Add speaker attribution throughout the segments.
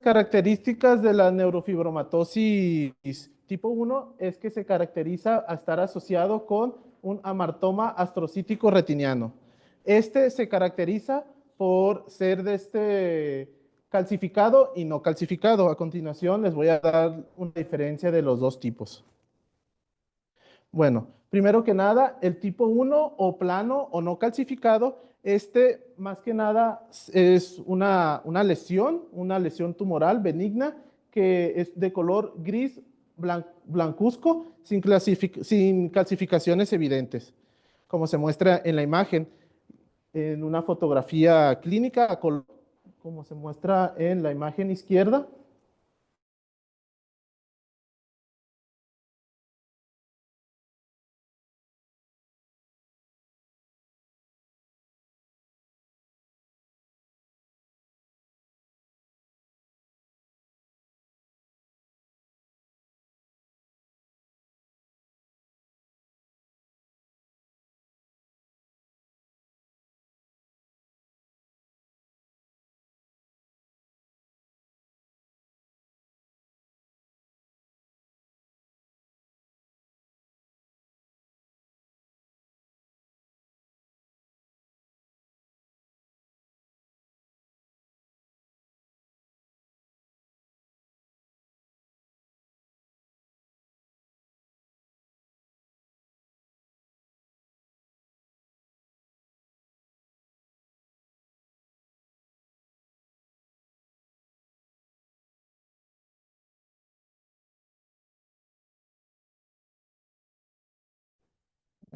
Speaker 1: características de la neurofibromatosis tipo 1 es que se caracteriza a estar asociado con un amartoma astrocítico retiniano. Este se caracteriza por ser de calcificado y no calcificado. A continuación les voy a dar una diferencia de los dos tipos. Bueno, primero que nada, el tipo 1 o plano o no calcificado, más que nada es una lesión tumoral benigna que es de color gris blancuzco sin calcificaciones evidentes, como se muestra en la imagen, en una fotografía clínica a color, como se muestra en la imagen izquierda.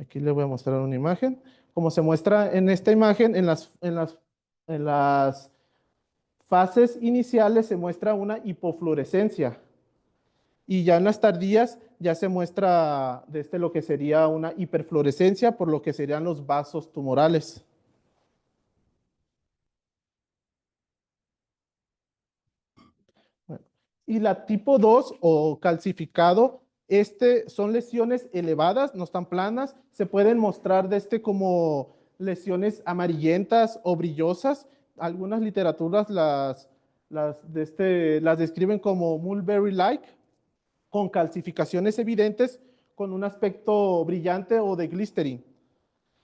Speaker 1: Aquí le voy a mostrar una imagen. Como se muestra en esta imagen, en las fases iniciales se muestra una hipofluorescencia y ya en las tardías ya se muestra lo que sería una hiperfluorescencia por lo que serían los vasos tumorales. Bueno, y la tipo 2 o calcificado, son lesiones elevadas, no están planas, se pueden mostrar como lesiones amarillentas o brillosas. Algunas literaturas las describen como mulberry-like, con calcificaciones evidentes, con un aspecto brillante o de glisterin,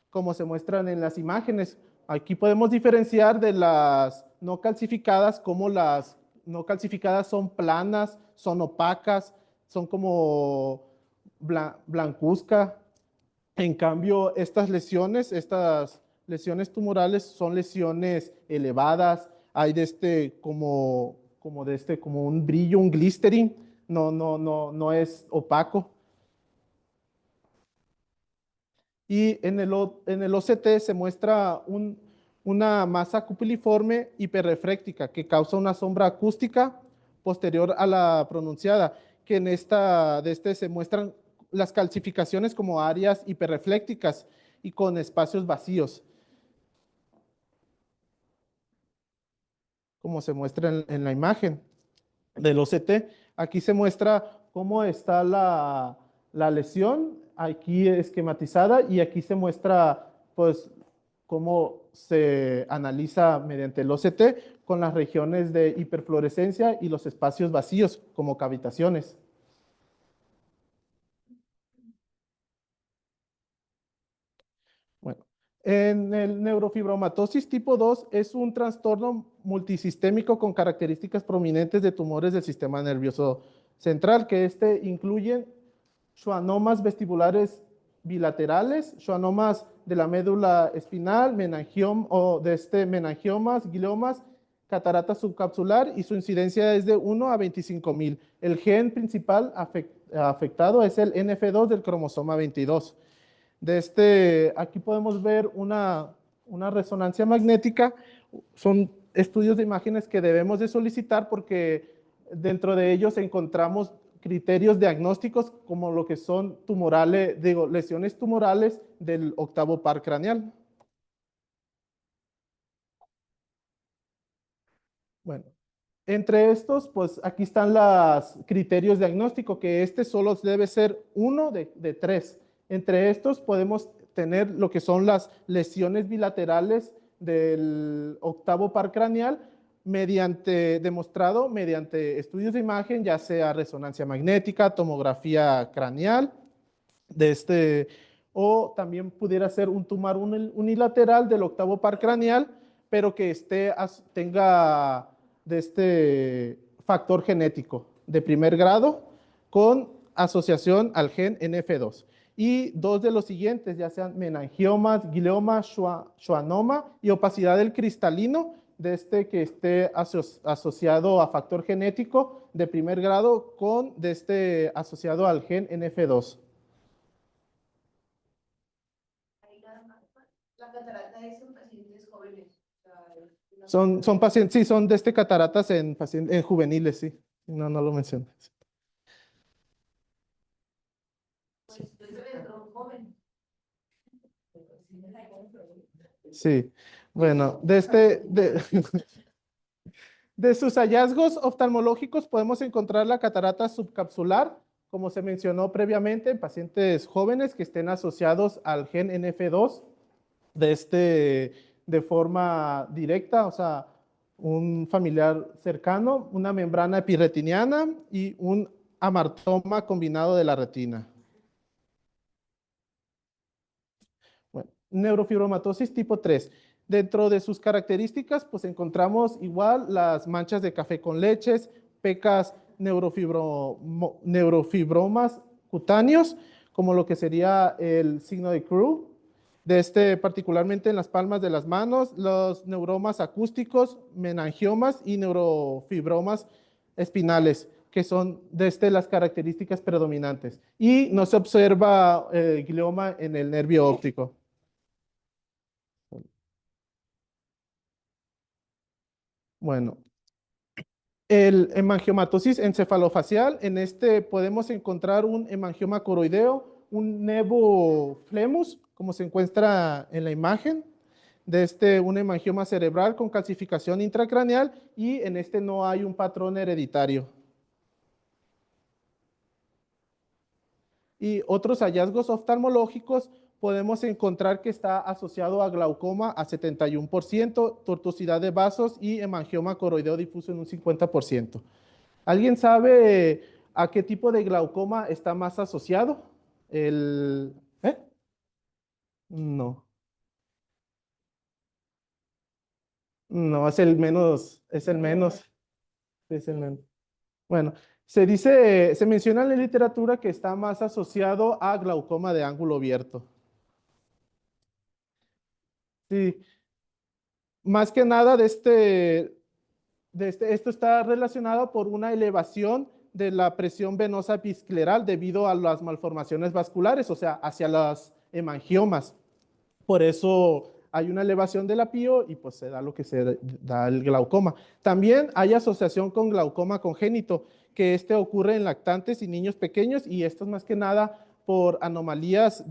Speaker 1: como se muestran en las imágenes. Aquí podemos diferenciar de las no calcificadas, como las no calcificadas son planas, son opacas, son como blancuzca. En cambio, estas lesiones tumorales son lesiones elevadas, hay como un brillo, un glisterin, no es opaco. Y en el OCT se muestra una masa cupiliforme hiperrefléctica que causa una sombra acústica posterior a la pronunciada, que en se muestran las calcificaciones como áreas hiperreflécticas y con espacios vacíos, como se muestra en la imagen del OCT. Aquí se muestra cómo está la lesión, aquí esquematizada, y aquí se muestra pues cómo se analiza mediante el OCT con las regiones de hiperfluorescencia y los espacios vacíos como cavitaciones. Bueno, en el neurofibromatosis tipo 2 es un trastorno multisistémico con características prominentes de tumores del sistema nervioso central, que incluyen schwannomas vestibulares bilaterales, schwannomas de la médula espinal, menangiomas, gliomas, catarata subcapsular, y su incidencia es de 1 a 25,000. El gen principal afectado es el NF2 del cromosoma 22. Aquí podemos ver una resonancia magnética. Son estudios de imágenes que debemos de solicitar porque dentro de ellos encontramos criterios diagnósticos como lo que son lesiones tumorales del octavo par craneal. Bueno, entre estos, pues aquí están los criterios diagnósticos, que solo debe ser uno de tres. Entre estos podemos tener lo que son las lesiones bilaterales del octavo par craneal demostrado mediante estudios de imagen, ya sea resonancia magnética, tomografía craneal, de o también pudiera ser un tumor unilateral del octavo par craneal, pero que tenga de factor genético de primer grado con asociación al gen NF2. Y dos de los siguientes, ya sean menangiomas, glioma, schwannoma y opacidad del cristalino, de que esté asociado a factor genético de primer grado con asociado al gen NF2. La catarata es en pacientes jóvenes. Son pacientes, sí, son cataratas en, en juveniles, sí. No, no lo mencioné. Pues joven. Sí, bueno, de sus hallazgos oftalmológicos podemos encontrar la catarata subcapsular, como se mencionó previamente, en pacientes jóvenes que estén asociados al gen NF2 de forma directa, o sea, un familiar cercano, una membrana epirretiniana y un amartoma combinado de la retina. Bueno, neurofibromatosis tipo 3. Dentro de sus características, pues encontramos igual las manchas de café con leches, pecas neurofibromas cutáneos, como lo que sería el signo de Crew, particularmente en las palmas de las manos, los neuromas acústicos, menangiomas y neurofibromas espinales, que son las características predominantes. Y no se observa glioma en el nervio óptico. Bueno, el hemangiomatosis encefalofacial, en podemos encontrar un hemangioma coroideo, un nevoflemus, como se encuentra en la imagen, un hemangioma cerebral con calcificación intracraneal y en no hay un patrón hereditario. Y otros hallazgos oftalmológicos podemos encontrar que está asociado a glaucoma a 71%, tortuosidad de vasos y hemangioma coroideo difuso en un 50%. ¿Alguien sabe a qué tipo de glaucoma está más asociado? ¿Eh? No, no, es el menos, es el menos. Bueno, se menciona en la literatura que está más asociado a glaucoma de ángulo abierto. Sí, más que nada esto está relacionado por una elevación de la presión venosa episcleral debido a las malformaciones vasculares, o sea, hacia las hemangiomas. Por eso hay una elevación del apío y pues se da lo que se da el glaucoma. También hay asociación con glaucoma congénito, que ocurre en lactantes y niños pequeños y esto es más que nada por anomalías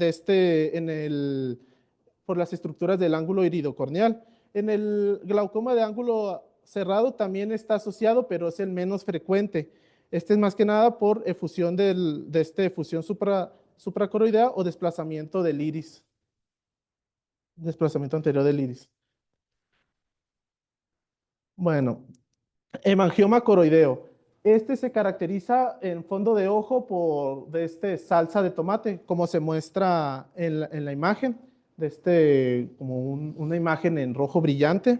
Speaker 1: por las estructuras del ángulo iridocorneal. En el glaucoma de ángulo cerrado también está asociado, pero es el menos frecuente. Este es más que nada por efusión efusión supracoroidea o desplazamiento del iris, desplazamiento anterior del iris. Bueno, hemangioma coroideo. Se caracteriza en fondo de ojo por salsa de tomate, como se muestra en la imagen, como una imagen en rojo brillante.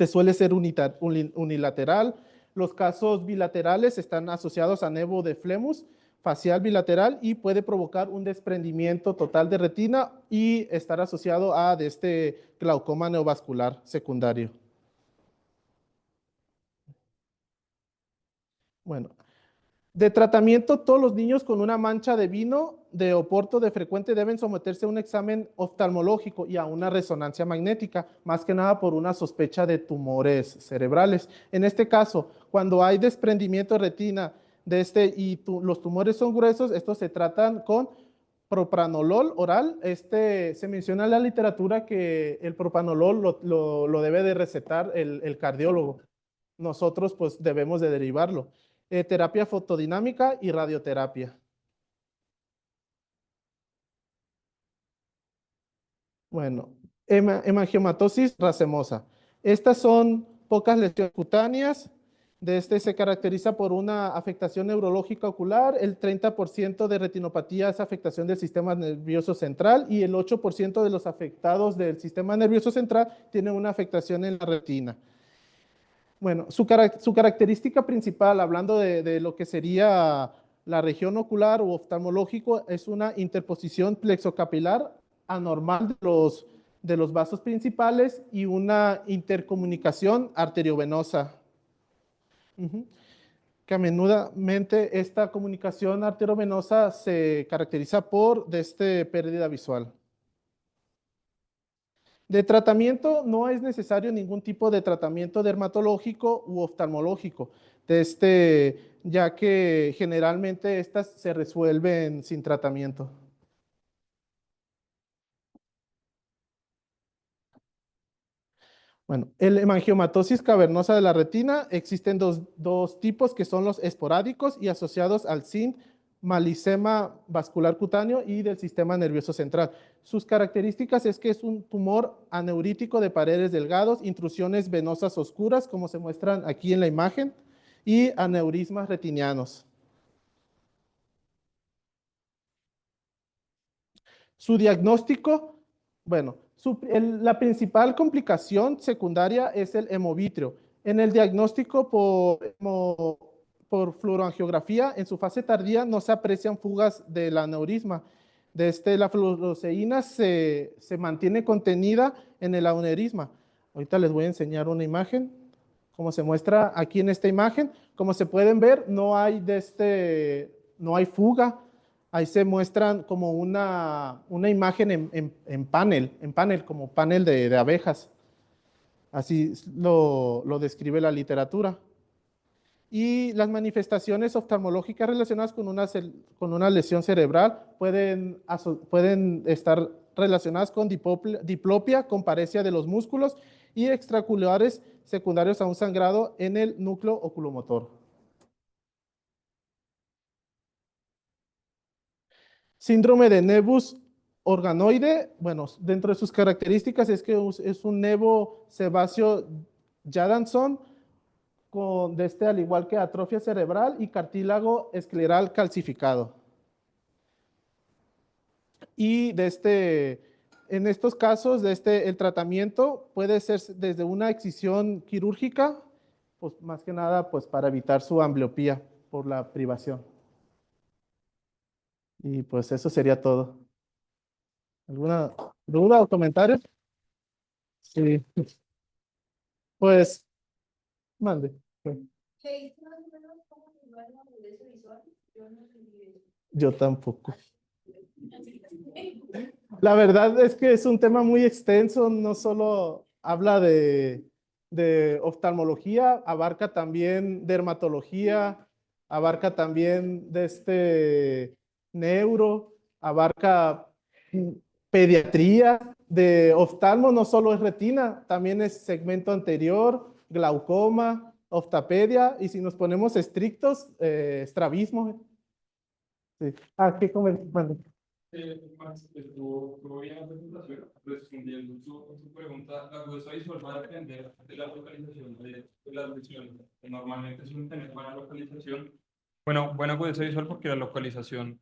Speaker 1: Suele ser unilateral. Los casos bilaterales están asociados a nevo de flemus facial bilateral y puede provocar un desprendimiento total de retina y estar asociado a glaucoma neovascular secundario. Bueno, de tratamiento, todos los niños con una mancha de vino de Oporto de frecuente deben someterse a un examen oftalmológico y a una resonancia magnética, más que nada por una sospecha de tumores cerebrales. En este caso, cuando hay desprendimiento de retina y los tumores son gruesos, estos se tratan con propranolol oral. Se menciona en la literatura que el propranolol lo debe de recetar el cardiólogo. Nosotros pues debemos de derivarlo. Terapia fotodinámica y radioterapia. Bueno, hemangiomatosis racemosa. Estas son pocas lesiones cutáneas. De este se caracteriza por una afectación neurológica ocular, el 30% de retinopatía es afectación del sistema nervioso central y el 8% de los afectados del sistema nervioso central tienen una afectación en la retina. Bueno, su característica principal, hablando de lo que sería la región ocular u oftalmológico, es una interposición plexocapilar anormal de los vasos principales y una intercomunicación arteriovenosa. Ujú. Que a menudamente esta comunicación arteriovenosa se caracteriza por pérdida visual. De tratamiento no es necesario ningún tipo de tratamiento dermatológico u oftalmológico, ya que generalmente estas se resuelven sin tratamiento. Bueno, el hemangiomatosis cavernosa de la retina existen dos tipos que son los esporádicos y asociados al SIN, malicema vascular cutáneo y del sistema nervioso central. Sus características es que es un tumor aneurítico de paredes delgados, intrusiones venosas oscuras, como se muestran aquí en la imagen, y aneurismas retinianos. Su diagnóstico, bueno, la principal complicación secundaria es el hemovitrio. En el diagnóstico por fluoroangiografía, en su fase tardía no se aprecian fugas del aneurisma. La fluoresceína se mantiene contenida en el aneurisma. Ahorita les voy a enseñar una imagen, como se muestra aquí en esta imagen. Como se pueden ver, no hay fuga. Ahí se muestran como una imagen en panel, como panel de abejas. Así lo describe la literatura. Y las manifestaciones oftalmológicas relacionadas con una lesión cerebral pueden estar relacionadas con diplopia, con paresia de los músculos y extraculares secundarios a un sangrado en el núcleo oculomotor. Síndrome de nevus organoide, bueno, dentro de sus características es que es un nevo sebáceo Jadasson al igual que atrofia cerebral y cartílago escleral calcificado. Y en estos casos, el tratamiento puede ser desde una excisión quirúrgica, pues más que nada, pues para evitar su ambliopía por la privación. Y pues eso sería todo. ¿Alguna duda o comentario? Sí, pues, mande. Yo tampoco. La verdad es que es un tema muy extenso, no solo habla de oftalmología, abarca también dermatología, abarca también neuro, abarca pediatría, de oftalmo no solo es retina, también es segmento anterior, glaucoma, oftapedia, y si nos ponemos estrictos, estrabismo. Sí. Ah, ¿qué comentan?
Speaker 2: Max, estuvo bien la presentación, respondiendo su pregunta. La agudeza visual va a depender de la localización de las lesiones. Normalmente suelen tener buena localización. Bueno, buena agudeza visual porque la localización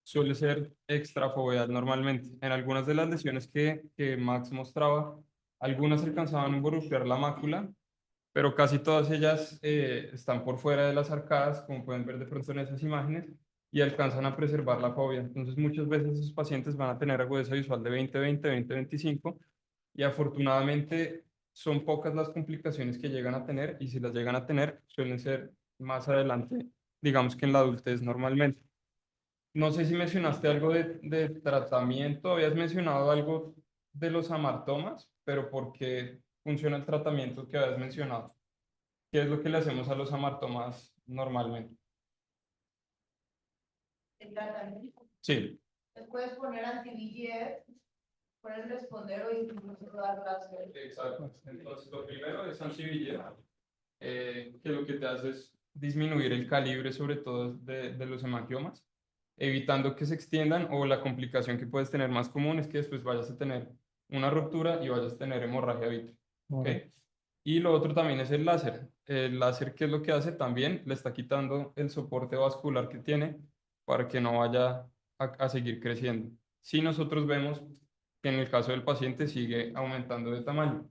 Speaker 2: suele ser extrafoveal normalmente. En algunas de las lesiones que Max mostraba, algunas alcanzaban a involucrar la mácula, pero casi todas ellas están por fuera de las arcadas, como pueden ver de pronto en esas imágenes, y alcanzan a preservar la fobia. Entonces, muchas veces esos pacientes van a tener agudeza visual de 20/20, 20/25, y afortunadamente son pocas las complicaciones que llegan a tener, y si las llegan a tener, suelen ser más adelante, digamos que en la adultez normalmente. No sé si mencionaste algo de tratamiento, habías mencionado algo de los amartomas, pero ¿por qué funciona el tratamiento que habías mencionado? ¿Qué es lo que le hacemos a los amartomas normalmente?
Speaker 3: El tratamiento.
Speaker 2: Sí,
Speaker 3: Te puedes poner anti-VEGF, puedes responder o incluso dar láser.
Speaker 2: exacto. Entonces, lo primero es anti-VEGF, que lo que te hace es disminuir el calibre, sobre todo de los hemangiomas, evitando que se extiendan, o la complicación que puedes tener más común es que después vayas a tener una ruptura y vayas a tener hemorragia vítrica. ¿Ok? Y lo otro también es el láser. El láser, ¿qué es lo que hace? También le está quitando el soporte vascular que tiene para que no vaya a seguir creciendo. Si nosotros vemos que en el caso del paciente sigue aumentando de tamaño.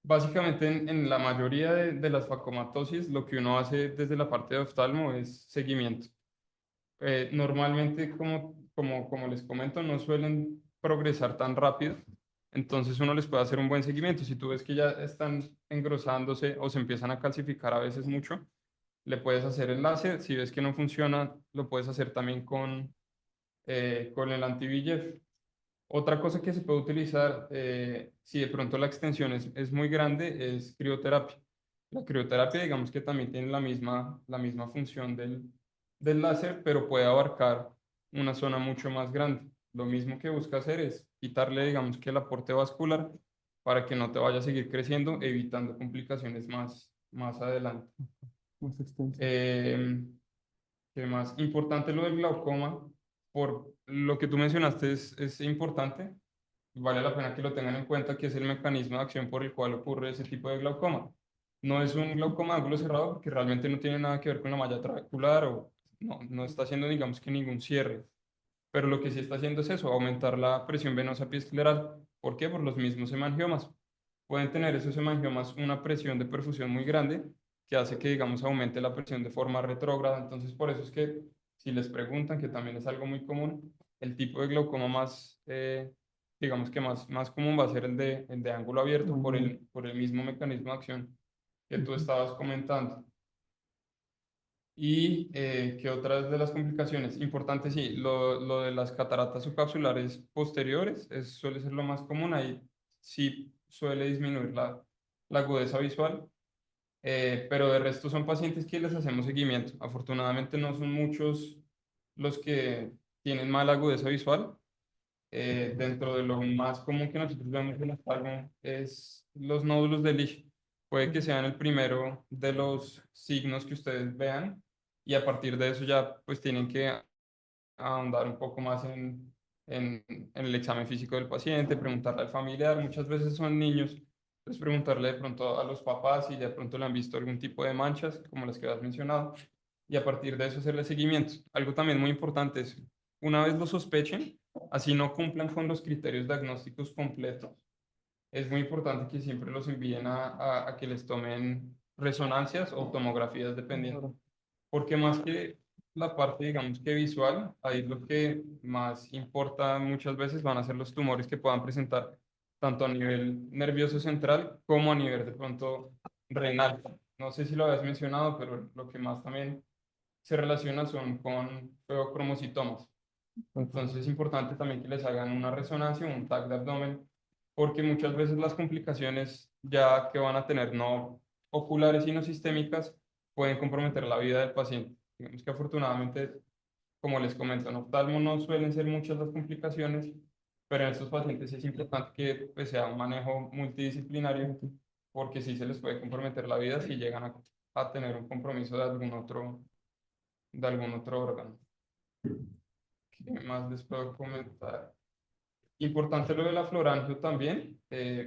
Speaker 2: Básicamente en la mayoría de las facomatosis lo que uno hace desde la parte de oftalmo es seguimiento. Normalmente, como les comento, no suelen progresar tan rápido, entonces uno les puede hacer un buen seguimiento. Si tú ves que ya están engrosándose o se empiezan a calcificar a veces mucho, le puedes hacer el láser. Si ves que no funciona, lo puedes hacer también con el anti-VEGF. Otra cosa que se puede utilizar, si de pronto la extensión es muy grande, es crioterapia. La crioterapia, digamos que también tiene la misma función del láser, pero puede abarcar una zona mucho más grande. Lo mismo que busca hacer es quitarle, digamos que el aporte vascular para que no te vaya a seguir creciendo, evitando complicaciones más adelante.
Speaker 1: Más extenso.
Speaker 2: ¿Qué más? Importante lo del glaucoma, por lo que tú mencionaste es importante. Vale la pena que lo tengan en cuenta, que es el mecanismo de acción por el cual ocurre ese tipo de glaucoma. No es un glaucoma de ángulo cerrado, que realmente no tiene nada que ver con la malla trabecular o no está haciendo, digamos que ningún cierre. Pero lo que sí está haciendo es eso, aumentar la presión venosa epiescleral. ¿Por qué? Por los mismos hemangiomas. Pueden tener esos hemangiomas una presión de perfusión muy grande que hace que, digamos, aumente la presión de forma retrógrada. Entonces, por eso es que si les preguntan, que también es algo muy común, el tipo de glaucoma más, digamos que más común va a ser el de ángulo abierto por el mismo mecanismo de acción que tú estabas comentando. Y ¿qué otras de las complicaciones? Importante, sí, lo de las cataratas subcapsulares posteriores suele ser lo más común. Ahí sí suele disminuir la agudeza visual, pero de resto son pacientes que les hacemos seguimiento. Afortunadamente no son muchos los que tienen mala agudeza visual. Dentro de lo más común que nosotros vemos en la espalda es los nódulos de Lisch. Puede que sean el primero de los signos que ustedes vean y a partir de eso ya pues tienen que ahondar un poco más en el examen físico del paciente, preguntarle al familiar, muchas veces son niños, pues preguntarle de pronto a los papás si de pronto le han visto algún tipo de manchas, como las que has mencionado, y a partir de eso hacerle seguimiento. Algo también muy importante es, una vez lo sospechen, así no cumplan con los criterios diagnósticos completos, es muy importante que siempre los envíen a que les tomen resonancias o tomografías dependiendo. Porque más que la parte, digamos que visual, ahí lo que más importa muchas veces van a ser los tumores que puedan presentar tanto a nivel nervioso central como a nivel de pronto renal. No sé si lo habías mencionado, pero lo que más también se relaciona son con feocromocitomas. Entonces es importante también que les hagan una resonancia, un TAC de abdomen, porque muchas veces las complicaciones ya que van a tener no oculares sino sistémicas pueden comprometer la vida del paciente. Digamos que afortunadamente, como les comento, en oftalmo no suelen ser muchas las complicaciones, pero en estos pacientes sí es importante que pues, sea un manejo multidisciplinario, porque sí se les puede comprometer la vida si llegan a tener un compromiso de algún otro órgano. ¿Qué más les puedo comentar? Importante lo del aflorangio también.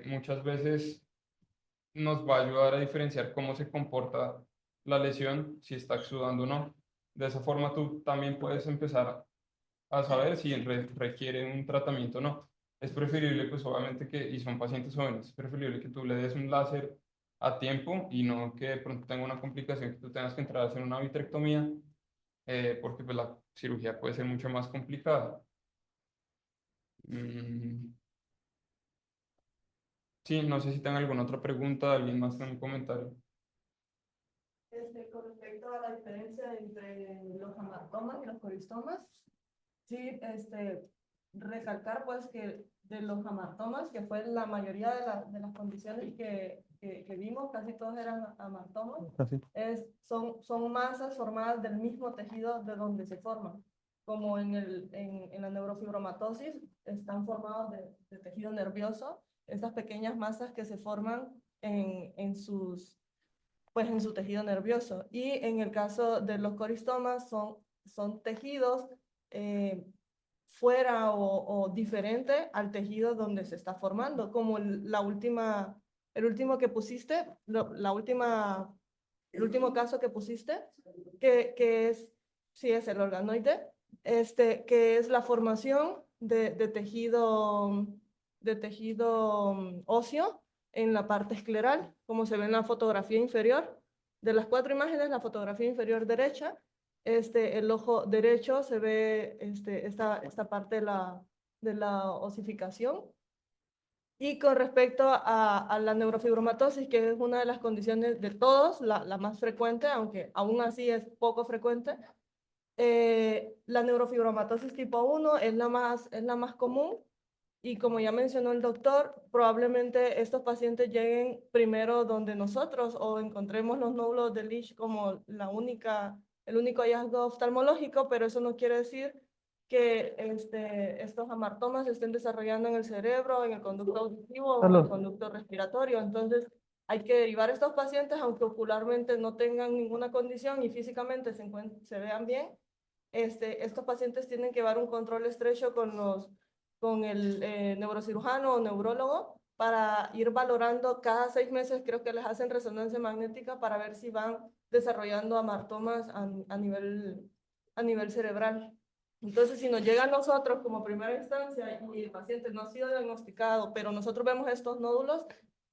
Speaker 2: Muchas veces nos va a ayudar a diferenciar cómo se comporta la lesión, si está exudando o no. De esa forma tú también puedes empezar a saber si requiere un tratamiento o no. Es preferible, pues obviamente que, y son pacientes jóvenes, es preferible que tú le des un láser a tiempo y no que de pronto tenga una complicación que tú tengas que entrar a hacer una vitrectomía, porque pues la cirugía puede ser mucho más complicada. Mm, sí, no sé si tengan alguna otra pregunta, alguien más con un comentario.
Speaker 3: Con respecto a la diferencia entre los hematomas y los coristomas, sí, recalcar pues que de los hematomas, que fue la mayoría de las condiciones que vimos, casi todos eran hematomas, son masas formadas del mismo tejido de donde se forman. Como en la neurofibromatosis están formados de tejido nervioso, estas pequeñas masas que se forman en su tejido nervioso. Y en el caso de los coristomas son tejidos fuera o diferente al tejido donde se está formando, como la última el último que pusiste, el último caso que pusiste, que es, sí es el organoide, que es la formación de tejido óseo en la parte escleral, como se ve en la fotografía inferior. De las 4 imágenes, la fotografía inferior derecha, el ojo derecho se ve esta parte de la osificación. Y con respecto a la neurofibromatosis, que es una de las condiciones de todos, la más frecuente, aunque aún así es poco frecuente, la neurofibromatosis tipo 1 es la más común. Y como ya mencionó el doctor, probablemente estos pacientes lleguen primero donde nosotros o encontremos los nódulos de Leach como el único hallazgo oftalmológico, pero eso no quiere decir que estos amartomas se estén desarrollando en el cerebro, en el conducto auditivo o en el conducto respiratorio. Entonces, hay que derivar a estos pacientes, aunque ocularmente no tengan ninguna condición y físicamente se vean bien. Estos pacientes tienen que llevar un control estrecho con el neurocirujano o neurólogo para ir valorando cada 6 meses, creo que les hacen resonancia magnética para ver si van desarrollando amartomas a nivel cerebral. Entonces, si nos llega a nosotros como primera instancia y el paciente no ha sido diagnosticado, pero nosotros vemos estos nódulos,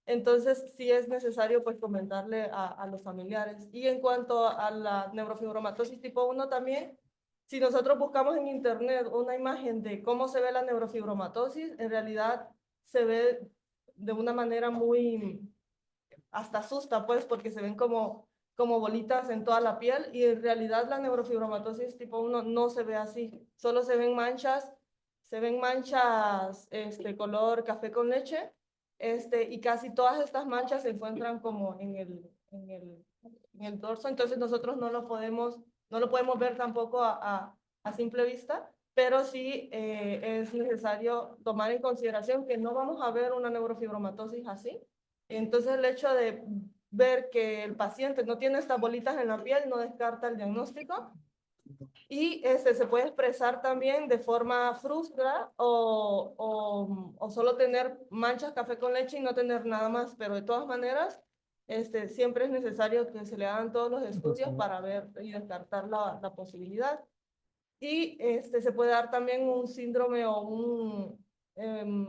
Speaker 3: entonces sí es necesario pues comentarle a los familiares. Y en cuanto a la neurofibromatosis tipo 1 también, si nosotros buscamos en internet una imagen de cómo se ve la neurofibromatosis, en realidad se ve de una manera hasta asusta pues, porque se ven como bolitas en toda la piel, y en realidad la neurofibromatosis tipo 1 no se ve así, solo se ven manchas color café con leche, y casi todas estas manchas se encuentran como en el dorso, entonces nosotros no lo podemos ver tampoco a simple vista, pero sí es necesario tomar en consideración que no vamos a ver una neurofibromatosis así. Entonces el hecho de ver que el paciente no tiene estas bolitas en la piel no descarta el diagnóstico. Y se puede expresar también de forma frustra o solo tener manchas café con leche y no tener nada más, pero de todas maneras, siempre es necesario que se le hagan todos los estudios para ver y descartar la posibilidad. Y se puede dar también un síndrome o un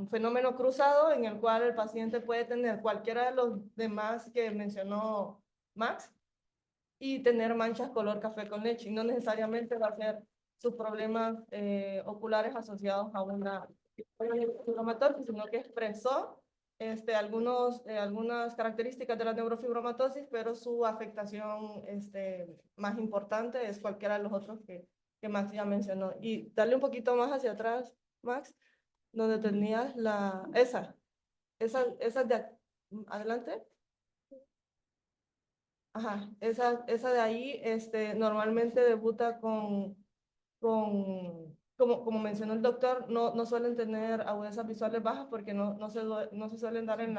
Speaker 3: fenómeno cruzado en el cual el paciente puede tener cualquiera de los demás que mencionó Max, y tener manchas color café con leche. Y no necesariamente va a ser sus problemas oculares asociados a una neurofibromatosis, sino que expresó algunas características de la neurofibromatosis, pero su afectación más importante es cualquiera de los otros que Max ya mencionó. Y darle un poquito más hacia atrás, Max, donde tenías esa de adelante. Ajá, esa de ahí normalmente debuta como mencionó el doctor, no suelen tener agudezas visuales bajas porque no se suelen dar en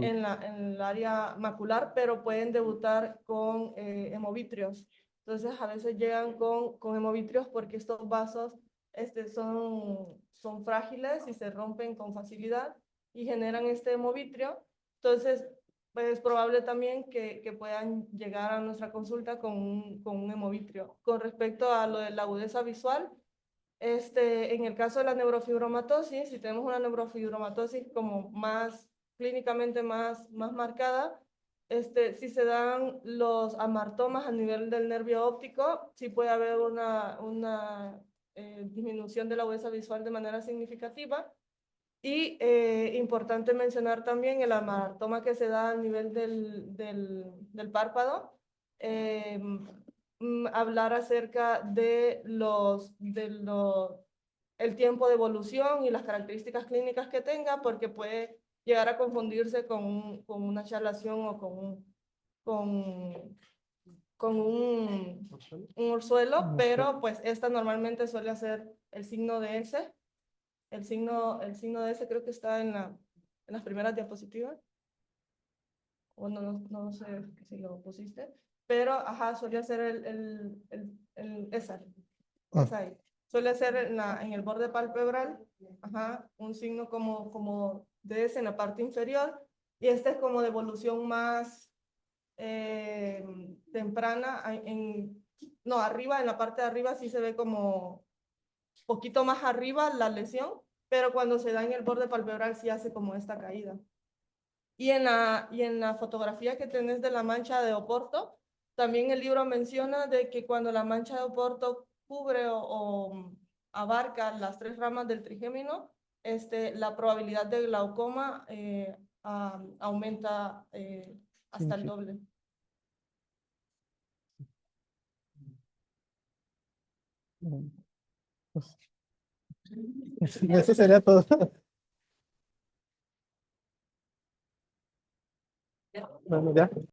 Speaker 3: el área macular, pero pueden debutar con hemovitrios. Entonces, a veces llegan con hemovitrios porque estos vasos son frágiles y se rompen con facilidad y generan este hemovitrio. Entonces, pues es probable también que puedan llegar a nuestra consulta con un hemovitrio. Con respecto a lo de la agudeza visual, en el caso de la neurofibromatosis, si tenemos una neurofibromatosis como clínicamente más marcada, si se dan los amartomas a nivel del nervio óptico, sí puede haber una disminución de la agudeza visual de manera significativa. Y importante mencionar también el amartoma que se da a nivel del párpado. Hablar acerca de el tiempo de evolución y las características clínicas que tenga, porque puede llegar a confundirse con una chalación o con un orzuelo, pero pues esta normalmente suele hacer el signo de S. El signo de ese creo que está en las primeras diapositivas. O no sé si lo pusiste. Pero, ajá, suele ser esa ahí. Suele ser en el borde palpebral, ajá, un signo como de ese en la parte inferior. Y esta es como de evolución más temprana. No, arriba, en la parte de arriba sí se ve como poquito más arriba la lesión, pero cuando se da en el borde palpebral sí hace como esta caída. Y en la fotografía que tenés de la mancha de Oporto, también el libro menciona de que cuando la mancha de Oporto cubre o abarca las 3 ramas del trigémino, la probabilidad de glaucoma aumenta hasta el doble.
Speaker 1: Eso sería todo. Bueno, ya.